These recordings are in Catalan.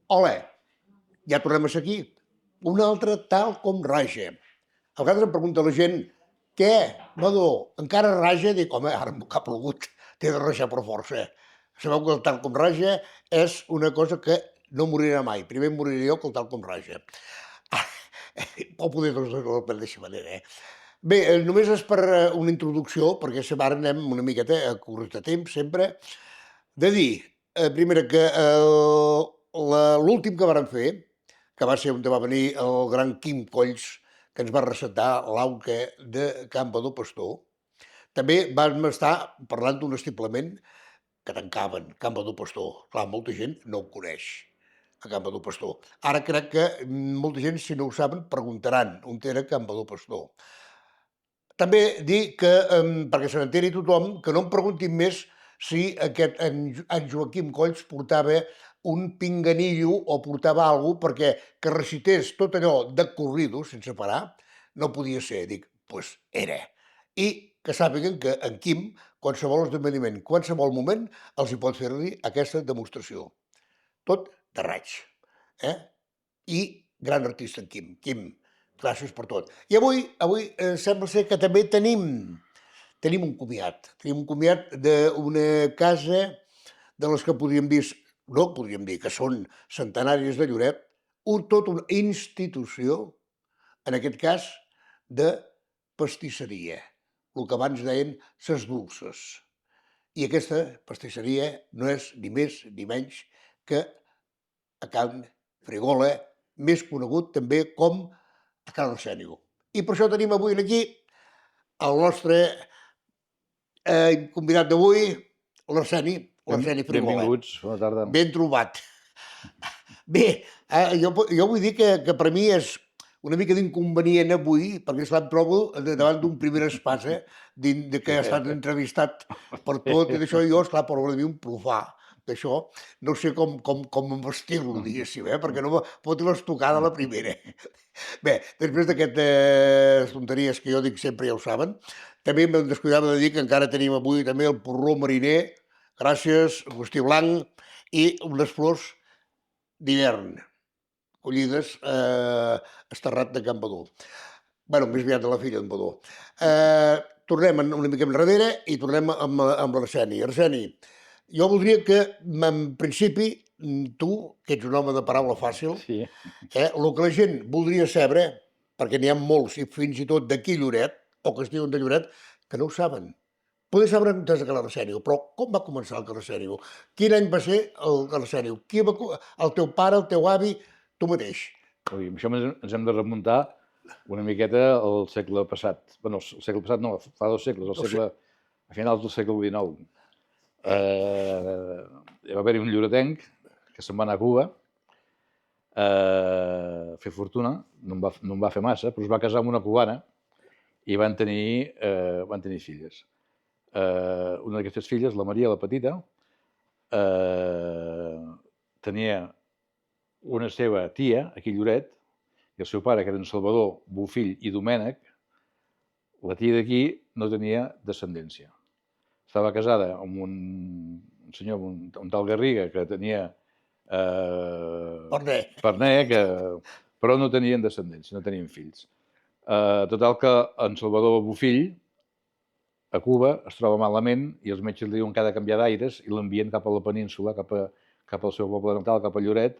Hola, ja tornem a ser aquí. Un altre tal com raja. A vegades em pregunta la gent, què, Madó, encara raja? Dic, home, ara que ha plogut, té de rajar per força. Sabeu que el tal com raja és una cosa que no morirà mai. Primer moriré jo que el tal com raja. Pot poder doncs de la mateixa manera, Bé, només és per una introducció, perquè ara anem una miqueta a curs de temps, sempre, de dir, primera, que l'últim que vàrem fer, que va ser on va venir el gran Quim Colls, que ens va recetar l'auca de Can Badó Pastor. També vam estar parlant d'un estiplament que tancaven, Can Badó Pastor. Clar, molta gent no ho coneix, a Can Badó Pastor. Ara crec que molta gent, si no ho saben, preguntaran on era Can Badó Pastor. També dir que, perquè se n'enteri tothom, que no em preguntin més si en Joaquim Colls portava un pinganillo o portava alguna cosa, perquè que recités tot allò de corrido, sense parar, no podia ser. Dic, doncs era. I que sàpiguen que en Quim, qualsevol esdeveniment, qualsevol moment, els hi pot fer-li aquesta demostració. Tot de raig. I gran artista en Quim. Quim, gràcies per tot. I avui sembla ser que també tenim un comiat. Tenim un comiat d'una casa de les que podríem dir que són centenàries de Lloret, tota una institució, en aquest cas, de pastisseria, el que abans deien ses dolces. I aquesta pastisseria no és ni més ni menys que a Can Frigola, més conegut també com a Can Arsènio. I per això tenim avui aquí el nostre convidat d'avui, l'Arseni Frigola. Benvinguts, bona tarda. Ben trobat. Bé, jo vull dir que per mi és una mica d'inconvenient avui, perquè esclar, em trobo davant d'un primer espasa que ha estat entrevistat per tot i d'això, i jo, esclar, per mi un profà d'això, no sé com vestir-lo, diguéssim, perquè no me pot l'estocar de la primera. Bé, després d'aquestes tonteries que jo dic sempre, ja ho saben, també em descuidava de dir que encara tenim avui també el porró mariner, gràcies, Agustí Blanc, i unes flors d'hivern, collides a Esterrat de Can Badó. Bé, més aviat de la filla d'en Badó. Tornem una mica enrere i tornem amb l'Arseni. Arseni, jo voldria que, en principi, tu, que ets un home de paraula fàcil, Sí. El que la gent voldria saber, perquè n'hi ha molts, i fins i tot d'aquí Lloret, o que es diuen de Lloret, que no ho saben. Poder saber des de Can Arsènio, però com va començar el Can Arsènio? Quin any va ser el Can Arsènio? El teu pare, el teu avi, tu mateix? Ui, amb això ens hem de remuntar una miqueta al segle passat. Bé, el segle passat no, fa 2 segles, a finals del segle XIX. Hi va haver-hi un lloretenc que se'n va anar a Cuba a fer fortuna, no en va fer massa, però es va casar amb una cubana i van tenir filles. Una d'aquestes filles, la Maria, la petita, tenia una seva tia, aquí a Lloret, i el seu pare, que eren Salvador, Bofill i Domènec. La tia d'aquí no tenia descendència. Estava casada amb un senyor, un tal Garriga, que tenia Pernec, però no tenien descendència, no tenien fills. Total que en Salvador Bofill, a Cuba, es troba malament i els metges li diuen que ha de canviar d'aires i l'envien cap a la península, cap al seu poble natal, cap a Lloret,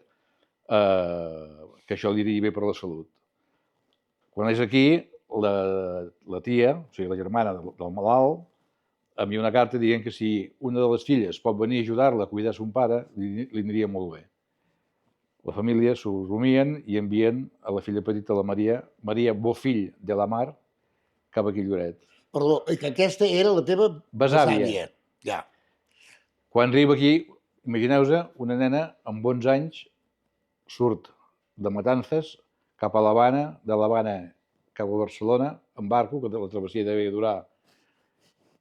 que això li diria bé per la salut. Quan és aquí, la tia, o sigui, la germana del malalt, envia una carta dient que si una de les filles pot venir a ajudar-la a cuidar son pare, li aniria molt bé. La família s'ho rumien i envien a la filla petita, la Maria Bofill de la Mar, cap aquí a Lloret. Perdó, que aquesta era la teva besàvia. Ja. Quan arriba aquí, imagineu-vos, una nena amb 11 anys surt de Matanzas cap a l'Havana, de l'Havana cap a Barcelona, en barco, que la travessia devia durar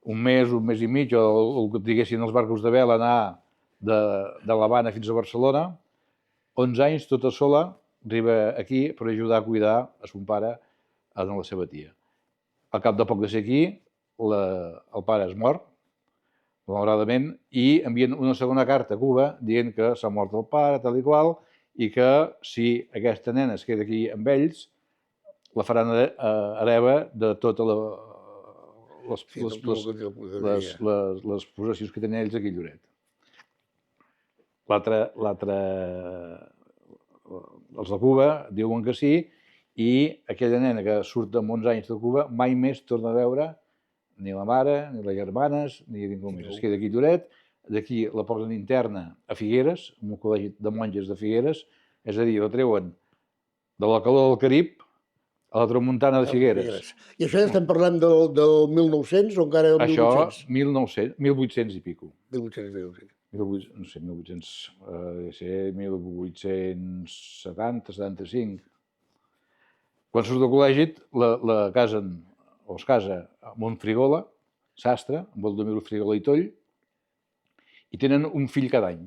un mes i mig, o el que diguessin els barcos de vela, anar de l'Havana fins a Barcelona. 11 anys, tota sola, arriba aquí per ajudar a cuidar a son pare, a la seva tia. Al cap de poc de ser aquí, el pare és mort, malauradament, i envien una segona carta a Cuba dient que s'ha mort el pare, tal i qual, i que si aquesta nena es queda aquí amb ells, la faran hereva de totes les, Sí, les, tot les, el que les, podria. les possessions que tenen ells aquí a Lloret. Els de Cuba diuen que sí, i aquella nena que surt amb 11 anys de Cuba mai més torna a veure ni la mare, ni les germanes, ni ningú més. Es queda aquí a Lloret, d'aquí la posen interna a Figueres, en un col·legi de monges de Figueres, és a dir, la treuen de la calor del Carib a la tramuntana de Figueres. I això ja estem parlant del 1900 o encara del Això, 1800? 1900, 1800 i pico. 1800, 1800, no sé, 1800, ser 1870, 75. Quan surt del col·legi, la casen, o es casa amb un frigola, sastre, amb Baldomir Frigola i Toll, i tenen un fill cada any.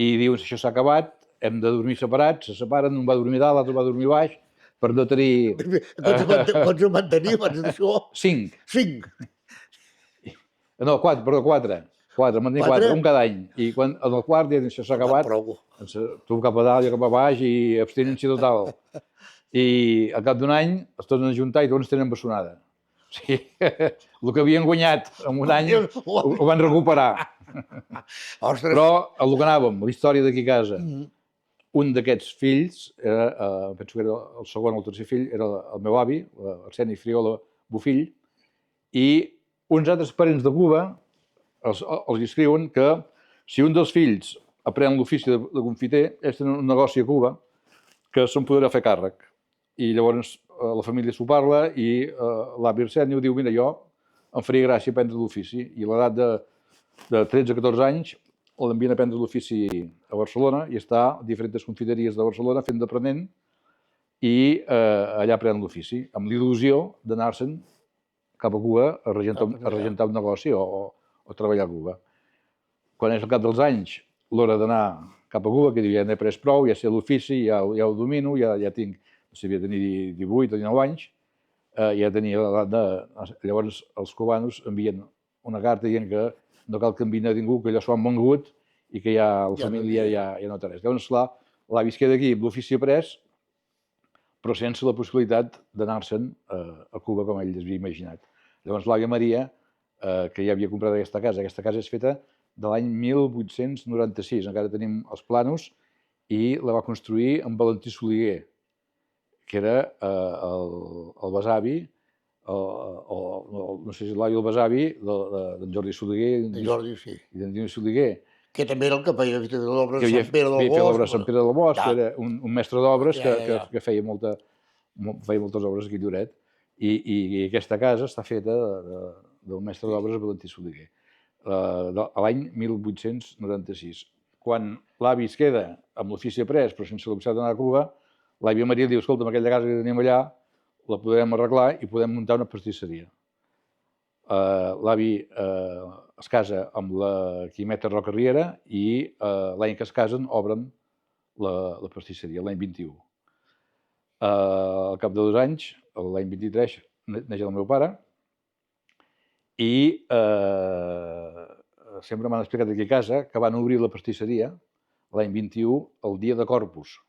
I diuen, si això s'ha acabat, hem de dormir separats, se separen, un va dormir dalt, l'altre va dormir baix, per no tenir... Quants en van tenir abans d'això? 5. 5. No, 4, perdó, 4. 4, en van tenir 4, un cada any. I quan en el quart diuen, això s'ha acabat, tu cap a dalt i cap a baix i abstinència total. I al cap d'un any es tornen a juntar i tots tenen bessonada. O sigui, el que havien guanyat en un any ho van recuperar. Ostres. Però el que anàvem, la història d'aquí a casa, un d'aquests fills, penso que era el segon o el tercer fill, era el meu avi, Arseni Friola Bofill, i uns altres parents de Cuba els escriuen que si un dels fills aprèn l'ofici de confiter, ells tenen un negoci a Cuba que se'n podrà fer càrrec. I llavors la família s'ho parla i l'avi Arseni diu, mira, jo em faria gràcia aprendre l'ofici. I a l'edat de 13-14 anys l'envien a aprendre l'ofici a Barcelona i està a diferents confiteries de Barcelona fent d'aprenent i allà aprèn l'ofici, amb l'il·lusió d'anar-se'n cap a Cuba a regentar un negoci o treballar a Cuba. Quan és al cap dels anys l'hora d'anar cap a Cuba, que diu, ja n'he pres prou, ja sé l'ofici, ja ho domino, ja tinc, no sé, devia tenir 18 o 19 anys, ja tenia l'edat de... Llavors els cubanos envien una carta dient que no cal canviar ningú, que allò s'ho han vengut i que ja la família ja no té res. Llavors, clar, l'avi es queda aquí amb l'ofici après, però sense la possibilitat d'anar-se'n a Cuba com ell es havia imaginat. Llavors l'àvia Maria, que ja havia comprat aquesta casa és feta de l'any 1896, encara tenim els planos, i la va construir en Valentí Soliguer, que era el besavi, no sé si l'avi o el besavi, d'en Jordi Soliguer De Jordi, sí. i d'en Dino Soliguer. Que també era el que feia l'obra de Sant Pere del Bosc. Feia l'obra de Sant Pere del Bosc, que era un mestre d'obres que feia moltes obres aquí a Lloret. I aquesta casa està feta del mestre d'obres Valentí Soliguer, a l'any 1896. Quan l'avi es queda amb l'ofici après, però sense la possibilitat d'anar a Cuba, l'àvia Maria diu, escolta, aquella casa que tenim allà la podrem arreglar i podem muntar una pastisseria. L'avi es casa amb la Quimeta Roca Riera i l'any que es casen obren la pastisseria, l'any 21. Al cap de 2 anys, l'any 23, neix el meu pare i sempre m'han explicat aquí a casa que van obrir la pastisseria l'any 21 el dia de Corpus.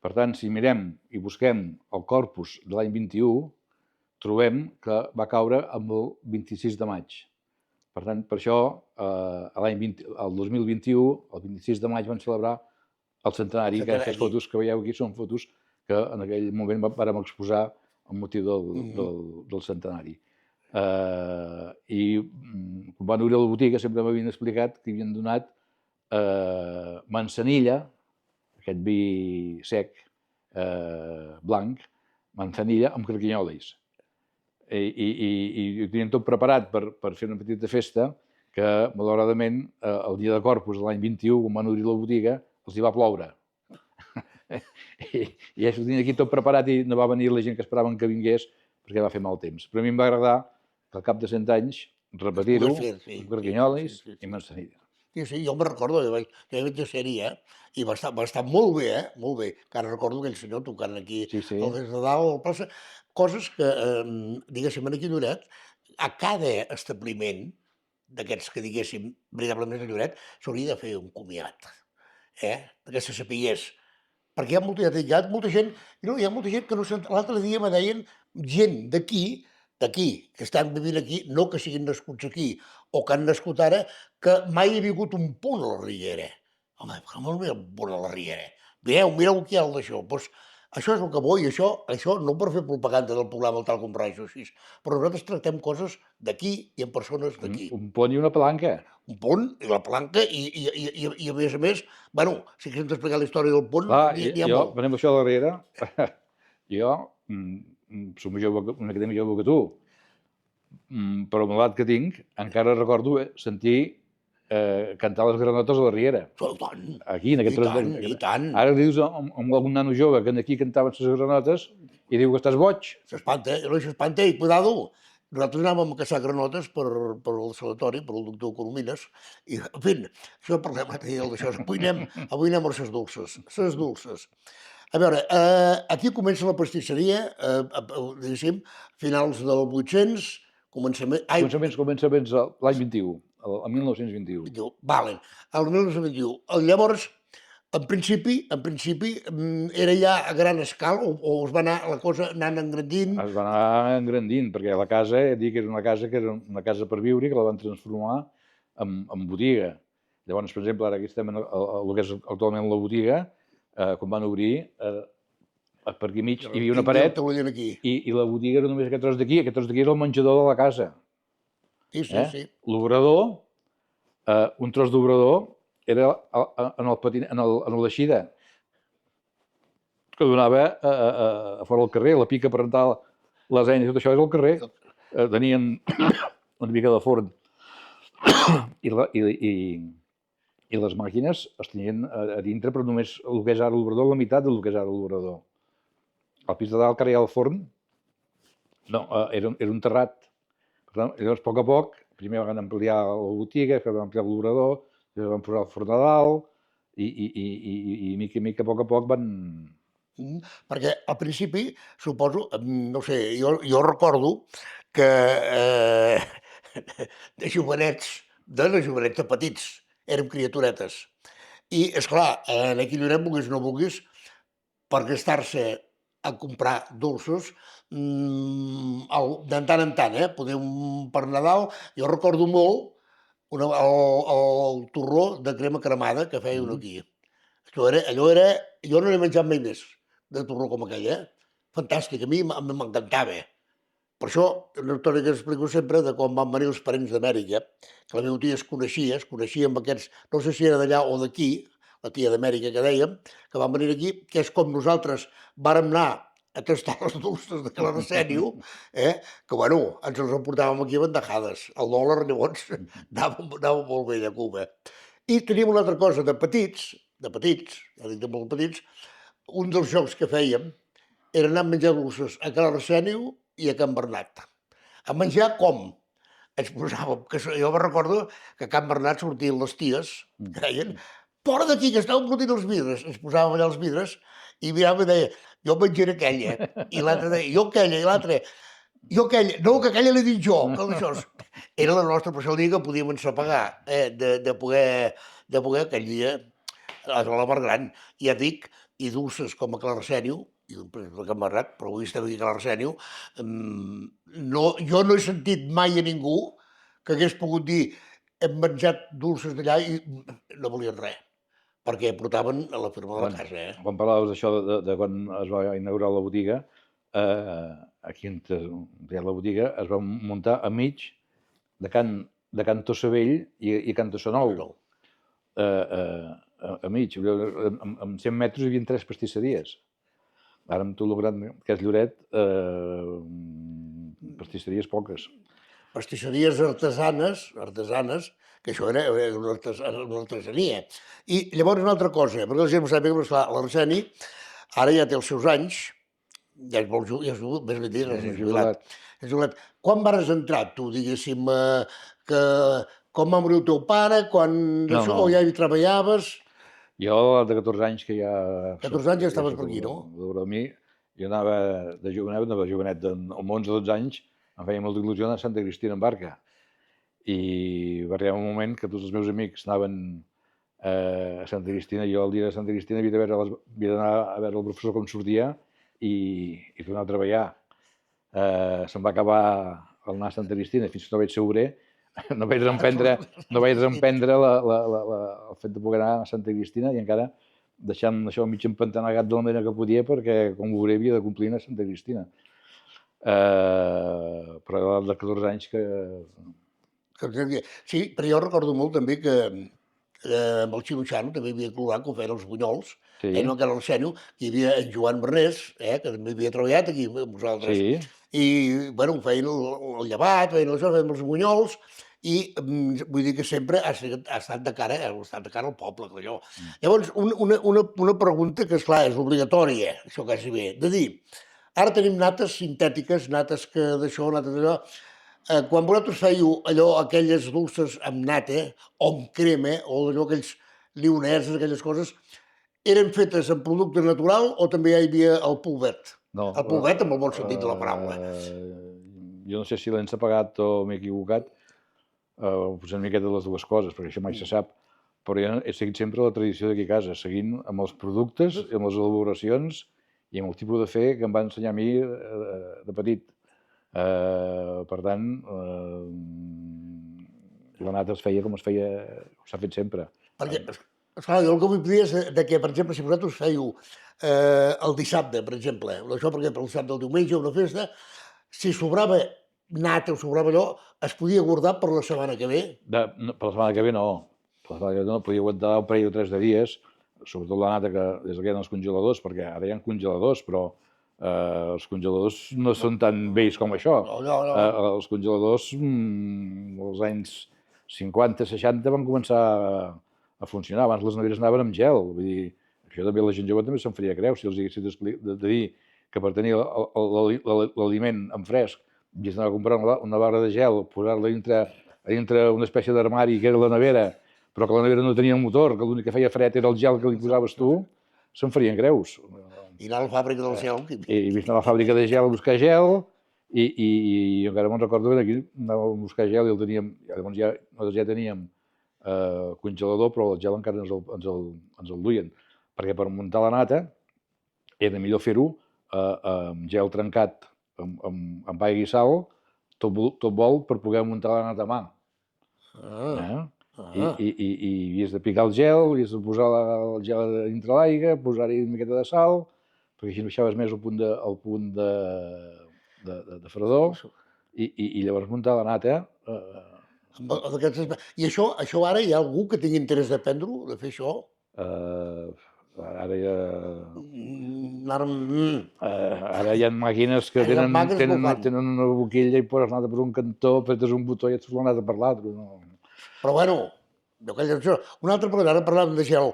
Per tant, si mirem i busquem el Corpus de l'any 21, trobem que va caure amb el 26 de maig. Per tant, per això, el 2021, el 26 de maig, van celebrar el centenari. Aquestes fotos que veieu aquí són fotos que en aquell moment vàrem exposar amb motiu del centenari. I quan van obrir la botiga sempre m'havien explicat que havien donat manzanilla, aquest vi sec, blanc, manzanilla amb carquinyolis. I ho tenien tot preparat per fer una petita festa que, malauradament, el dia de Corpus de l'any 21, quan van obrir la botiga, els hi va ploure. I això ho tenien aquí tot preparat i no va venir la gent que esperaven que vingués perquè va fer mal temps. Però a mi em va agradar que al cap de 100 anys repetir-ho amb carquinyolis i manzanilla. Sí, jo me'n recordo, jo vaig a ser-hi, i va estar molt bé, molt bé. Encara recordo aquell senyor tocant aquí, des de dalt, a la plaça. Coses que, diguéssim, aquí a Lloret, a cada establiment d'aquests que, diguéssim, veritablement a Lloret, s'hauria de fer un comiat. que se sapigués. Perquè hi ha molta gent, no, hi ha molta gent que no se'n... L'altre dia me deien gent d'aquí, que estan vivint aquí, no que siguin nascuts aquí, o que han nascut ara, que mai hi ha vingut un punt a la Riera. Home, com no hi ha un punt a la Riera? Mireu què hi ha al d'això. Doncs això és el que vull, això no per fer propaganda del programa tal com rajo, així, però nosaltres tractem coses d'aquí i amb persones d'aquí. Un pont i una palanca. Un pont i la palanca i a més, bueno, si haguéssim d'explicar la història del pont, Clar, n'hi ha jo, molt. venim això darrere, jo som una mica més jove que tu, però amb l'edat que tinc, encara recordo sentir cantar les granotes a la Riera. I tant, Aquí, en aquest i tant. Ara dius amb algun nano jove que aquí cantaven les granotes i diu que estàs boig. S'espanta, i cuidado. Nosaltres anàvem a caçar granotes per el sanatori, per el doctor Coromines, i, en fi, això parlem l'altre dia d'això. Avui anem a les dolces. Les dolces. A veure, aquí comença la pastisseria, diguéssim, finals del 800, començament... Començaments l'any 21, el 1921. Valen, el 1921. Llavors, en principi, era ja a gran escala, o es va anar la cosa anant engrandint? Es va anar engrandint, perquè la casa, que era una casa per viure, que la van transformar en botiga. Llavors, per exemple, ara aquí estem en el que és actualment la botiga, quan van obrir, per aquí mig hi havia una paret i la botiga era només aquest tros d'aquí era el menjador de la casa. Sí. L'obrador, un tros d'obrador, era en l'eixida, que donava a fora del carrer, la pica per rentar les eines, tot això és al carrer. Tenien una mica de forn i les màquines es tenien a dintre, però només el que és ara l'obrador, la meitat del que és ara l'obrador. Al pis de dalt, que ara hi ha el forn, no, era un terrat. Per tant, llavors, a poc, primer van ampliar la botiga, després van ampliar l'obrador, després van posar el forn a dalt, i mica i mica, a poc van... Perquè al principi, suposo, no sé, jo recordo que de jovenets de petits, érem criaturetes. I, esclar, en aquell lloret, vulguis o no vulguis, per gastar-se a comprar dolços, de tant en tant, poder per Nadal, jo recordo molt el torró de crema cremada que feien aquí. Allò era... Jo no n'he menjat mai més de torró com aquell, fantàstic, a mi m'encantava. Per això, una història que explico sempre de quan van venir els parents d'Amèrica, que la meva tia es coneixia amb aquests, no sé si era d'allà o d'aquí, la tia d'Amèrica que dèiem, que van venir aquí, que és com nosaltres vàrem anar a tastar les dolces de Clarasenio, que, bueno, ens els emportàvem aquí a bandejades. El dòlar, llavors, anava molt bé a Cuba. I teníem una altra cosa, de petits, ja dic de molt petits, un dels jocs que fèiem era anar a menjar dolces a Clarasenio i a Can Bernat. A menjar com? Ens posàvem, que jo me recordo que a Can Bernat sortien les ties, que deien, fora d'aquí, que estàvem fotent els vidres. Ens posàvem allà els vidres i mirava i deia, jo menjaré aquella. I l'altre deia, jo aquella. I l'altre, jo aquella. No, que aquella l'he dit jo. Era la nostra, per això el dia que podíem ensapegar, de poder aquell dia, a la Mar Gran, ja dic, i dolces com a Clarasenio, i després de Can Bernat, però avui estem aquí a Clarasenio, jo no he sentit mai a ningú que hagués pogut dir hem menjat dolces d'allà i no volien res, perquè portaven a la firma de la casa. Quan parlaves d'això, de quan es va inaugurar la botiga, aquí on hi ha la botiga, es va muntar a mig de Can Tossavell i Can Tossanou. A mig, amb 100 metres hi havia 3 pastisseries. Ara amb tot el gran que és Lloret, pastisseries poques. Pastisseries artesanes, que això era una artesania. I llavors una altra cosa, perquè la gent ho sap, perquè l'Arseni ara ja té els seus anys, ja és molt jubilat, més ben dit, és jubilat. Quan vas entrar tu, diguéssim, com va morir el teu pare, o ja hi treballaves? Jo, de 14 anys que ja... 14 anys ja estaves per aquí, no? A mi, jo anava de jovenet, amb 11 o 12 anys, em feia molta il·lusió anar a Santa Cristina en barca. I va arribar un moment que tots els meus amics anaven a Santa Cristina. Jo el dia de Santa Cristina havia d'anar a veure el professor com sortia i tornar a treballar. Se'm va acabar el anar a Santa Cristina fins que no vaig ser obrer. No vaig desemprendre el fet de poder anar a Santa Cristina i encara deixant això mig empantanegat de la manera que podia perquè com a obrer havia de complir a Santa Cristina. Però a l'edat de 14 anys que... Sí, però jo recordo molt també que amb el Xiluxano també havia col·laborat quan feien els bunyols, Sí, no encara el Sènio, que hi havia en Joan Bernés, que també havia treballat aquí amb vosaltres. sí, I, bueno, feien el llevat, feien això, feien els bunyols, i vull dir que sempre ha estat de cara, al poble, que allò. Llavors, una pregunta que, esclar, és obligatòria, això quasi bé, de dir, ara tenim nates sintètiques, nates que d'això, nates d'allò. Quan vosaltres fèieu allò, aquelles dolces amb nata, o amb crema, o allò, aquells lioneses, aquelles coses, eren fetes amb producte natural o també hi havia el polvet? no. El polvet amb el bon sentit de la paraula. Jo no sé si l'he ensapagat o m'he equivocat, potser una miqueta de les dues coses, perquè això mai se sap, però jo he seguit sempre la tradició d'aquí a casa, seguint amb els productes, amb les elaboracions i amb el tipus de fer que em va ensenyar a mi de petit. Per tant, la nata es feia com s'ha fet sempre. Perquè, esclar, jo el que vull dir és de que, per exemple, si vosaltres fèieu el dissabte, per exemple, això perquè per el dissabte del diumenge, una festa, si sobrava nata o sobrava allò, es podia guardar per la setmana que ve. Per la setmana que ve no. Per la setmana que ve no, podia aguantar un parell o 3 de dies, sobretot la nata que des que eren els congeladors, perquè ara hi ha congeladors, però els congeladors no són tan vells com això. No. Els congeladors, als anys 50-60 van començar a funcionar. Abans les neveres anaven amb gel. Vull dir, això també la gent jove també se'n faria creu, si els haguessis de dir que per tenir l'aliment en fresc havies d'anar a comprar una barra de gel, posar-la dintre una espècie d'armari que era la nevera, però que la nevera no tenia motor, que l'únic que feia fred era el gel que li posaves tu, se'n farien creus. I anar a la fàbrica del gel. I vaig anar a la fàbrica de gel a buscar gel i encara me'n recordo que aquí anàvem a buscar gel i el teníem, llavors nosaltres ja teníem congelador, però el gel encara ens el duien, perquè per muntar la nata era millor fer-ho amb gel trencat amb aigua i sal, tot vol per poder muntar la nata a mà. I havies de picar el gel, havies de posar el gel dintre l'aigua, posar-hi una miqueta de sal, perquè així baixaves més el punt de fredor i llavors muntar la nata. I això ara hi ha algú que tingui interès d'aprendre-ho, de fer això? Ara ja... Ara hi ha màquines que tenen una boquilla i poses nata per un cantó, apretes un botó i et surt la nata per l'altre. Però bueno, una altra cosa, ara parlàvem de gel.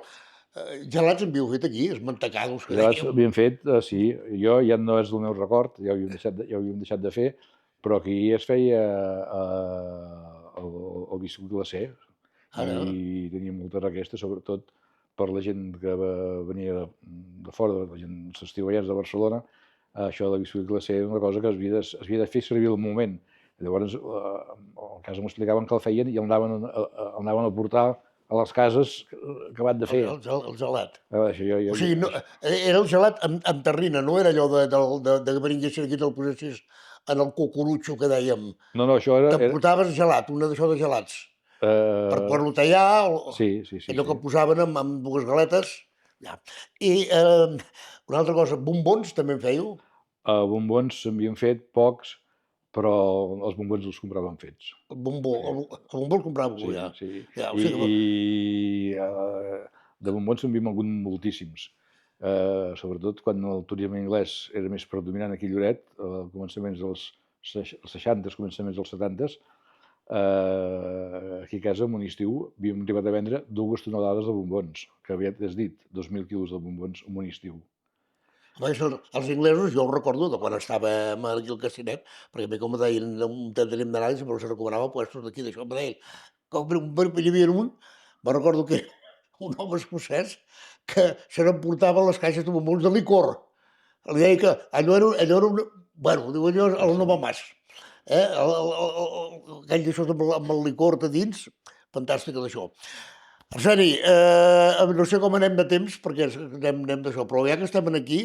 Gelats en havíeu fet aquí, els mantecados que Gelats dèiem. havíem fet, sí. Jo ja no és el meu record, ja ho havíem deixat de fer, però aquí es feia el biscuit glacé. I teníem molta requesta, sobretot per la gent que venia de fora, la gent, els estiueians de Barcelona, això del biscuit glacé era una cosa que es havia de fer servir al moment. Llavors, a casa m'explicaven que el feien i el anaven a portar a les cases acabat de fer. El gelat. O sigui, era el gelat amb terrina, no era allò de que vinguessin aquí i te'l posessis en el cucurutxo que dèiem. No, això era... Te'n portaves gelat, una d'això de gelats. Per poder-lo tallar, allò que posaven amb dues galetes. I una altra cosa, bombons també en fèieu? Bombons s'havien fet pocs, però els bombons els compràvem fets. El bombó el compràveu, ja. Sí. I de bombons en havíem hagut moltíssims. Sobretot quan el turisme anglès era més predominant aquí a Lloret, a començaments dels 60, començaments dels 70, aquí a casa, en un estiu, havíem arribat a vendre 2 tonelades de bombons, que aviat has dit, 2.000 quilos de bombons en un estiu. Els inglesos, jo ho recordo de quan estàvem aquí al Cassinet, perquè a mi, com me deien, un tenim d'anàlisi, però se recomanava puestos d'aquí, d'això, me deien, hi havia me'n recordo que un home escocès que se n'emportava les caixes de bombons de licor. Li deia que allò era bueno, diu allò el no va mas. Aquell d'això amb el licor de dins, fantàstic d'això. Arseni, no sé com anem de temps, perquè anem d'això, però ja que estem aquí,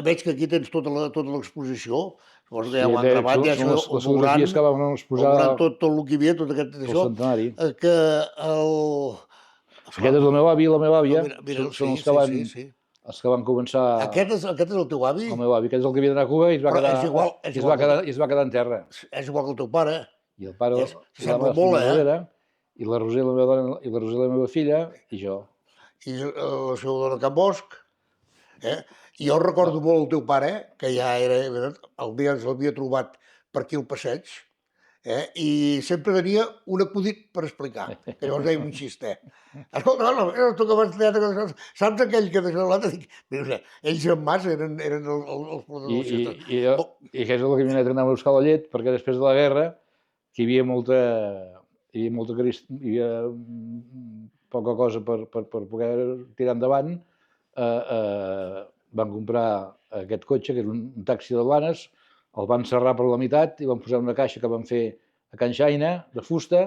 veig que aquí tens tota l'exposició, suposo que ja Sí, ho han gravat, ja són això les fotografies que vam exposar veuran tot el que hi havia, tot aquest pel això, centenari. que el... Esclar, Aquest és el meu avi i la meva àvia, mira, són sí, sí, sí, sí. els que van començar. Aquest és el teu avi? El meu avi, aquest és el que havia d'anar a Cuba i es va Però quedar, és igual que i es va quedar en terra. el teu pare. I el pare, i la S'assembla meva molt, filla darrere, i la Roser, la meva dona, i la Roser, la meva filla, i jo. I la seva dona Can Bosch. I jo recordo molt el teu pare, que ja era... El dia ens l'havia trobat per aquí al passeig, i sempre tenia un acudit per explicar, que llavors dèiem un xiste. Escolta, tu que vas teatre, saps aquell que d'això l'altre? Mira, ells en Mas eren els protagonistes. I aquest és el que m'he anat a anar a buscar la llet, perquè després de la guerra, que hi havia molta hi havia poca cosa per poder tirar endavant, van comprar aquest cotxe, que és un taxi de Blanes, el van serrar per la meitat i van posar una caixa que van fer a Can Xaina, de fusta,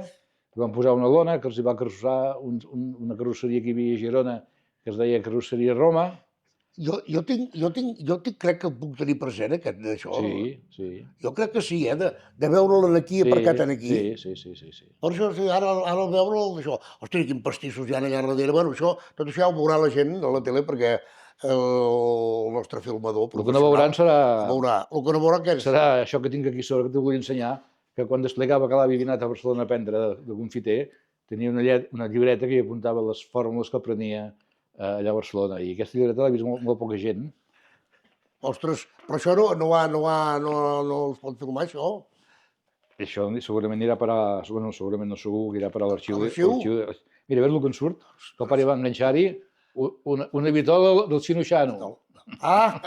i van posar una lona que els hi va carrossejar una carrosseria que hi havia a Girona, que es deia Carrosseria Roma. Jo crec que el puc tenir present, aquest d'això. Sí, sí. Jo crec que sí, de veure'l aquí, aparcat aquí. Sí. Per això, sí, ara al veure'l, d'això, ostres, quin pastissos hi ha allà darrere. Bueno, tot això ja ho veurà la gent a la tele, perquè el nostre filmador El que no veuran serà... El que no veurà què és? Serà això que tinc aquí sobre, que t'ho vull ensenyar, que quan explicava que l'avi havia anat a Barcelona a aprendre de confiter, tenia una llibreta que hi apuntava les fórmules que aprenia allà a Barcelona, i aquesta llibreta l'ha vist molt poca gent. Ostres, però això no es pot filmar, això? Això segurament anirà a parar, bueno, segurament no segur, que irà a parar a l'arxiu. Mira, veus el que en surt? Que el pare va enganxar-hi una vitola del Xino-Xano. Ah,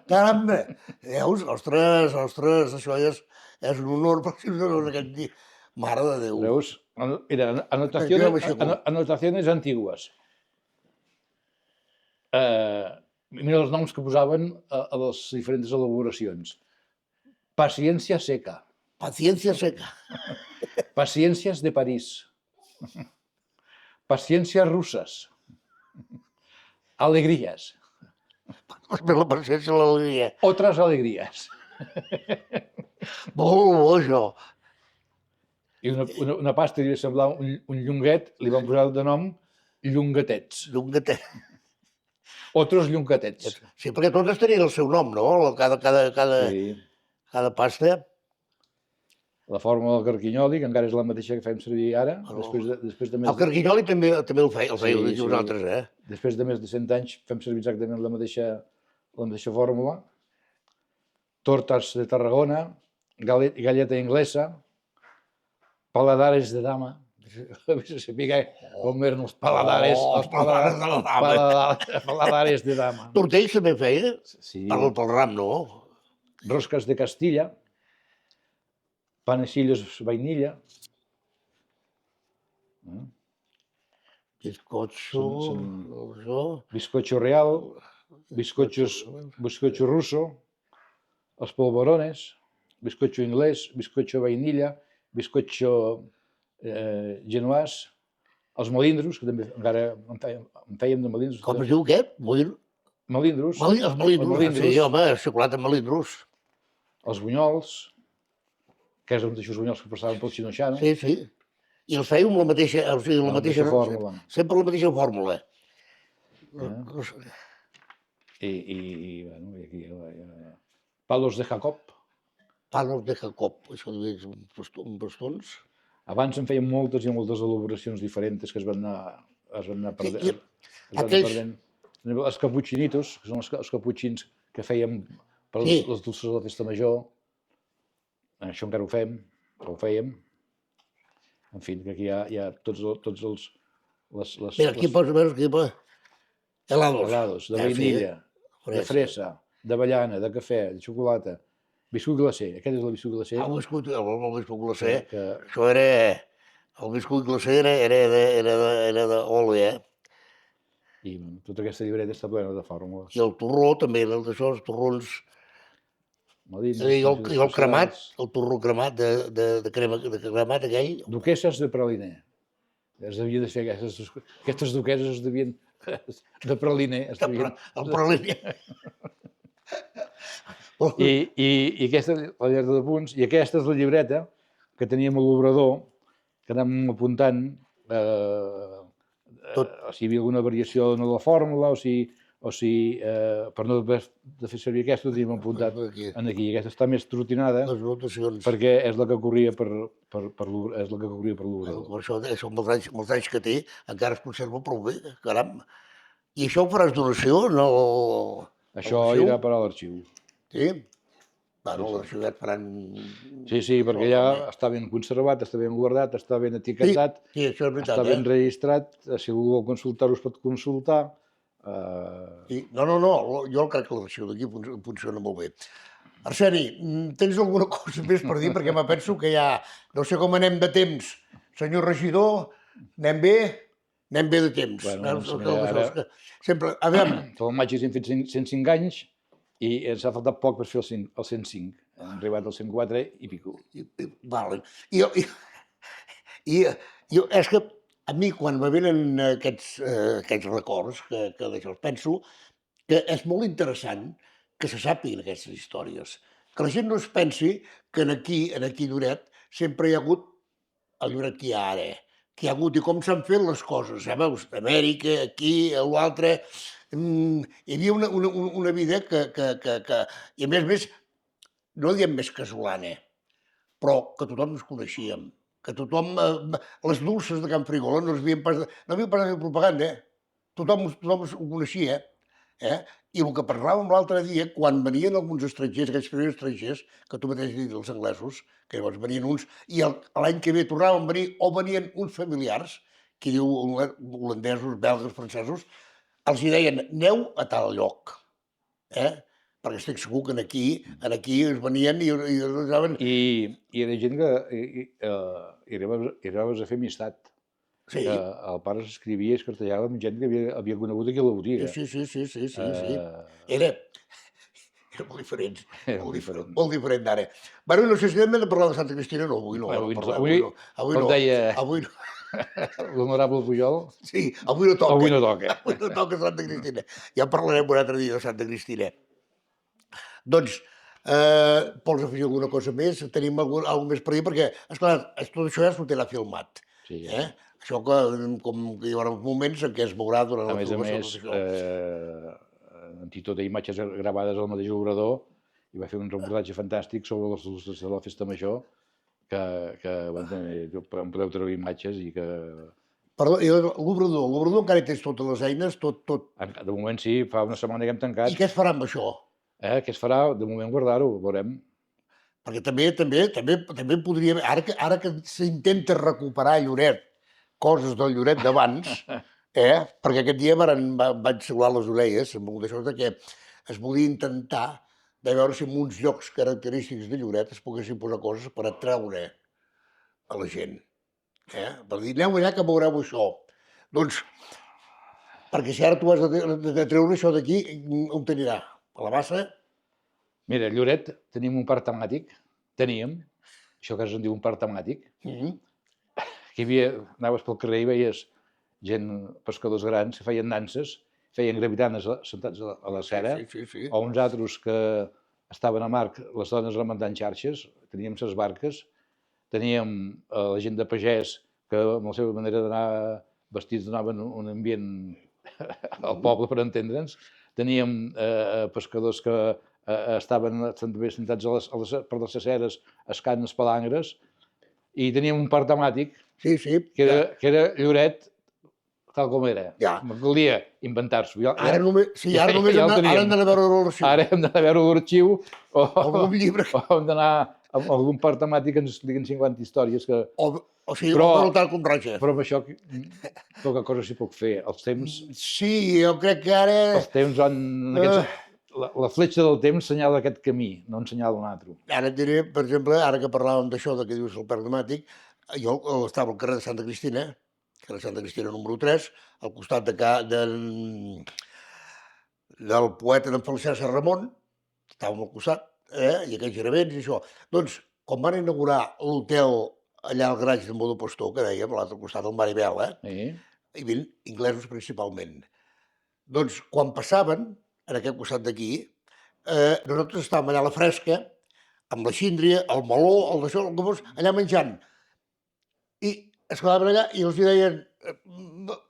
caramba! Veus? Ostres, això és un honor per si no aquest dia. Mare de Déu. Veus? Mira, anotaciones antiguas. Mira els noms que posaven a les diferents elaboracions. Paciencia seca. Paciencia seca. Paciencias de París. Paciencias rusas. Alegrías. La paciencia i l'alegria. Otras alegrías. Molt bo, això. I una pasta que li semblava un llonguet, li van posar de nom llongatets. Llongatet. Otros llongatets. Sí, perquè totes tenien el seu nom, no? Cada pasta. La fórmula del carquinyoli, que encara és la mateixa que fem servir ara, després de més... El carquinyoli també el fèieu vosaltres, Després de més de 100 anys fem servir exactament la mateixa fórmula. Tortas de Tarragona, galleta inglesa, paladares de dama. A veure si sabia com eren els paladares de dama. Tortells també feia? Sí. Pel ram, no? Roscas de Castilla, panecillos vainilla. Bizcocho real, bizcocho ruso, els polvorones, bizcocho inglès, bizcocho vainilla, bizcocho genoàs, els melindros, que també encara en fèiem de melindros. Com es diu aquest? Melindros. Els melindros, sí, home, xocolata amb melindros. Els bunyols, que és un d'aixòs bunyols que passaven pel Xino-Xano. Sí. I els fèieu amb la mateixa fórmula. Sempre la mateixa fórmula. Bueno, aquí... Palos de Jacob. Palos de Jacob, això és un bastons. Abans en feien moltes i moltes elaboracions diferents que es van anar perdent. Els caputxinitos, que són els caputxins que fèiem per les dolces de la festa major. Això encara ho fèiem. En fi, que aquí hi ha tots els... Mira, aquí pots veure que hi ha helados. Helados, de vainilla, de fresa, d'avellana, de cafè, de xocolata, biscuit glacé. Aquest és el biscuit glacé. El biscuit glacé. Això era... El biscuit glacé era d'oli, I tota aquesta llibreta està plena de fórmules. I el torró també, d'això, els torrons... I el cremat, el torró cremat de cremat aquell. Duquesses de praliné. Es devia de fer aquestes duqueses es devien de praliner, es devien... El prelínia. I aquesta és la llibreta de punts, i aquesta és la llibreta que teníem a l'obrador, que anàvem apuntant si hi havia alguna variació en la fórmula o si per no haver de fer servir aquesta, ho teníem apuntat aquí. Aquesta està més trotinada perquè és la que corria per l'obrador. Per això són molts anys que té, encara es conserva prou bé, caram. I això ho faràs donació? No... Això irà per a l'arxiu. Sí? Bueno, l'arxiu ja et faran... Sí, perquè ja està ben conservat, està ben guardat, està ben etiquetat, això és veritat, està ben registrat, si algú vol consultar-ho es pot consultar. No, jo crec que l'arxiu d'aquí funciona molt bé. Arseni, tens alguna cosa més per dir? Perquè me penso que ja... No sé com anem de temps. Senyor regidor, anem bé? Anem bé de temps. Sempre... A veure... El maig hem fet 105 anys i ens ha faltat poc per fer el 105. Hem arribat al 104 i pico. Vale. I és que a mi, quan me venen aquests records, que d'això penso, que és molt interessant que se sàpiguen aquestes històries. Que la gent no es pensi que aquí, a Lloret, sempre hi ha hagut el Lloret que hi ha ara, que hi ha hagut i com s'han fet les coses. Veus, Amèrica, aquí, l'altre... Hi havia una vida que... I a més, no diem més casolana, però que tothom ens coneixíem, que tothom... Les dulces de Can Frigola no havien pas de fer propaganda, tothom ho coneixia, I el que parlàvem l'altre dia, quan venien alguns estrangers, aquells primers estrangers, que tu mateix has dit, els anglesos, que llavors venien uns, i l'any que ve tornaven a venir, o venien uns familiars, que diu holandesos, belgues, francesos, els hi deien, aneu a tal lloc, perquè estic segur que aquí es venien i anaven... I hi havia gent que arribaves a fer amistat. Sí. El pare s'escrivia i es cartellava amb gent que havia conegut aquí a la botiga. Sí. Era molt diferent. Molt diferent d'ara. Bueno, no sé si hem de parlar de Santa Cristina, no, avui no. Avui no. Avui no. L'honorable Pujol. Sí, avui no toca. Avui no toca. Avui no toca Santa Cristina. Ja parlarem un altre dia de Santa Cristina. Doncs, vols afegir alguna cosa més? Tenim alguna més per dir? Perquè, esclar, tot això ja s'ho té filmat. Sí. Això com que hi haurà uns moments en què es veurà durant la filmació. A més, en Tito té imatges gravades al mateix obrador i va fer un reportatge fantàstic sobre les il·lustracions de la Festa Major que en podeu treure imatges i que... Perdó, l'obrador encara tens totes les eines, tot? De moment sí, fa una setmana que hem tancat. I què es farà amb això? Què es farà? De moment guardar-ho, veurem. Perquè també podria... Ara que s'intenta recuperar Lloret, coses del Lloret d'abans, perquè aquest dia vaig seguir les orelles amb molt d'això que es volia intentar de veure si en uns llocs característics de Lloret es poguessin posar coses per atraure a la gent. Per dir, aneu allà que veureu això. Doncs, perquè si ara tu has de treure això d'aquí, on t'anirà? A la bassa? Mira, a Lloret tenim un parc temàtic, això que es diu un parc temàtic, anaves pel carrer i veies gent, pescadors grans, que feien nanses, feien gravitanes sentats a la cera, o uns altres que estaven a mar, les dones rementant xarxes, teníem ses barques, teníem la gent de pagès, que amb la seva manera d'anar vestits donaven un ambient al poble, per entendre'ns, teníem pescadors que estaven també sentats per les aceres, escant les palangres, i teníem un parc temàtic que era Lloret tal com era. Calia inventar-s'ho. Ara només hem d'anar a veure l'arxiu. Ara hem d'anar a veure l'arxiu o algun llibre. O hem d'anar a algun parc temàtic que ens expliquen 50 històries. O sigui, o tal com Roja. Però amb això poca cosa s'hi pot fer. Els temps... Sí, jo crec que ara... Els temps van... La fletxa del temps senyala aquest camí, no en senyala un altre. Ara et diré, per exemple, ara que parlàvem d'això, que dius el parc temàtic, jo estava al carrer de Santa Cristina, carrer Santa Cristina número 3, al costat del poeta d'en Felicià Serramont, estàvem al costat, i aquells geravents i això. Doncs, quan van inaugurar l'hotel allà al garatge d'en Bodó Pastor, que dèiem, a l'altre costat del Maribel, Sí. hi havia inglesos principalment. Doncs quan passaven, en aquest costat d'aquí, nosaltres estàvem allà a la fresca, amb la síndria, el meló, el d'això, el que fos, allà menjant. I es quedaven allà i els deien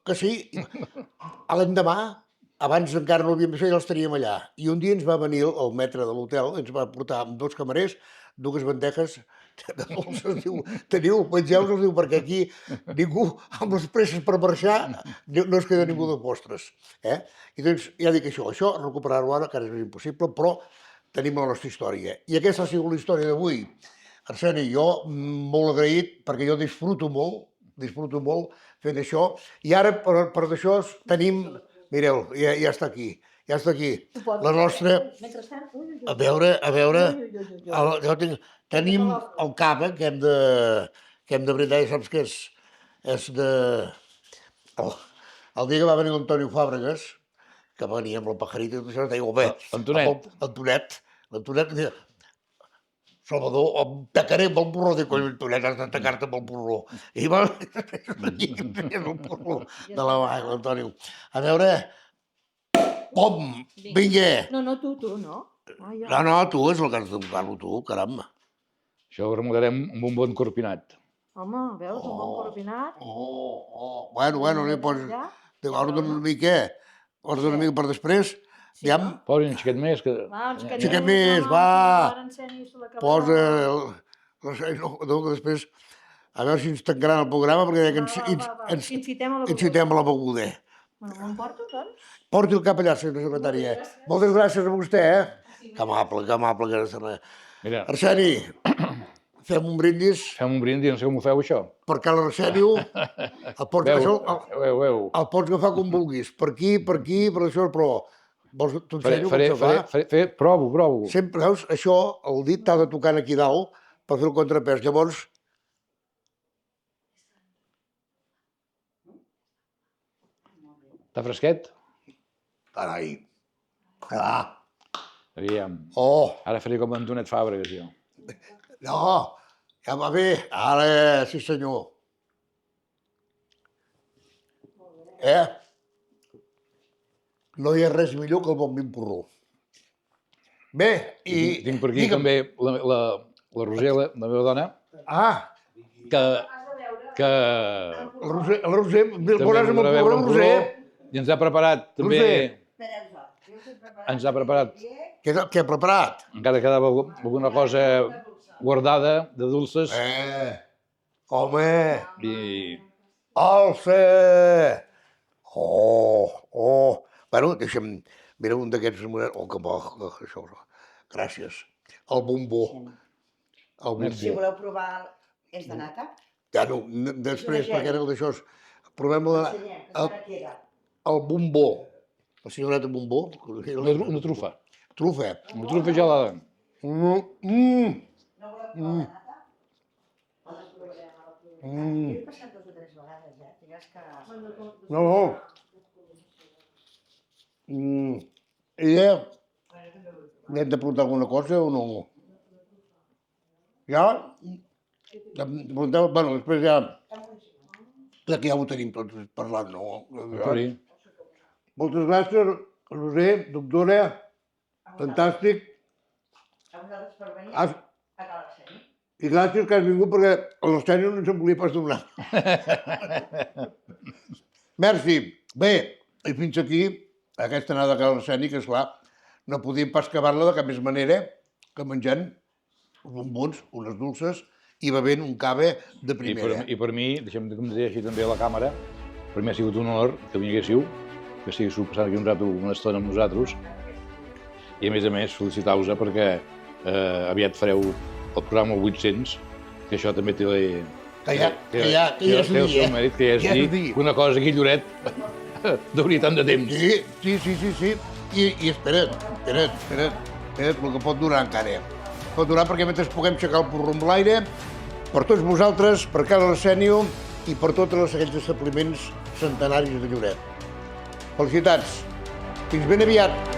que sí. A l'endemà, abans encara no havíem vist, ja els teníem allà. I un dia ens va venir el maître de l'hotel, ens va portar amb 2 camarers, 2 bandejes de dolces, diu, teniu, mengeu-vos, diu, perquè aquí ningú, amb les presses per marxar, no es queda ningú de postres. I doncs, ja dic això recuperar-ho ara, que ara és impossible, però tenim la nostra història. I aquesta ha sigut la història d'avui. Arseni, jo molt agraït, perquè jo disfruto molt fent això, i ara per d'això tenim, mireu, ja està aquí, la nostra, a veure, tenim el cava que hem de brindar, ja saps que és de... El dia que va venir l'Antonio Fàbregas, que venia amb la pajarita i tot això, deia, home, l'Antonet, Salvador, em tacaré amb el porró, dic, coi, Antonet, has de tacar-te amb el porró. I va, tenies el porró de la mà, l'Antonio. A veure, pom, vinga. No, tu, no. No, tu és el que has de tocar-lo, tu, caram. Això ho remudarem amb un bon corpinat. Home, veus, un bon corpinat. Bueno, li poses... Ordena una mica, per després. Posa un xiquet més. Xiquet més, va. Posa... No, que després... A veure si ens tancaran el programa, perquè ens incitem a la beguda. Bueno, me'n porto, doncs? Porti el cap allà, senyora secretària. Moltes gràcies a vostè, Que amable que era. Mira. Arseni, fem un brindis. No sé com ho feu, això. Perquè l'Arsènio el pots agafar com vulguis. Per aquí, per això, però... Vols t'ho ensenyo com se fa? Provo. Sempre, veus, això, el dit t'ha de tocar aquí dalt per fer el contrapès. Llavors... Està fresquet? Carai. Aviam. Ara faré com Antonet Fàbregas, jo. No, ja va bé. Ara, sí senyor. No hi ha res millor que el bon vin porró. Bé, i... Tinc per aquí també la Rosela, la meva dona, que... El Roser, veuràs amb el porró, Roser. I ens ha preparat també... Ens ha preparat... Què ha preparat? Encara quedava alguna cosa guardada de dulces. Home! I... Alça! Bueno, deixa'm... Mira un d'aquests... Que bo, això. Gràcies. El bombó. Si voleu provar, és de nata? Ja no, després, perquè era el d'això. Provem el bombó. La senyoreta bombó. Una trufa. Trufa. Una trufa gelada. No voleu provar de nata? Les provarem a la primera. Jo he passat 2 o 3 vegades, Digues que... No. Ella... Hem de preguntar alguna cosa o no? Ja? Bueno, després ja... Crec que ja ho tenim tots parlant, no? Moltes gràcies, Roser, doctora. Fantàstic. A vosaltres per venir a Cal Arseni. I gràcies que has vingut perquè l'Arseni no ens en volia pas donar. Merci. Bé, i fins aquí aquesta anada a Cal Arseni, que esclar, no podíem pas acabar-la de cap més manera que menjant uns bombons, unes dolces i bevent un cava de primera. I per mi, deixem que em deixi també a la càmera, per mi ha sigut un honor que vinguéssiu, que estiguéssiu passant aquí una estona amb nosaltres, i a més felicitar-vos perquè aviat fareu el programa 800, que això també té Que ja és el seu mèrit, que ja és dir que una cosa aquí, Lloret, deuria tant de temps. Sí. I espera't, el que pot durar encara. Pot durar perquè mentre puguem aixecar el porró amb l'aire, per tots vosaltres, per Cal Arsènio i per tots aquells establiments centenaris de Lloret. Felicitats. Fins ben aviat.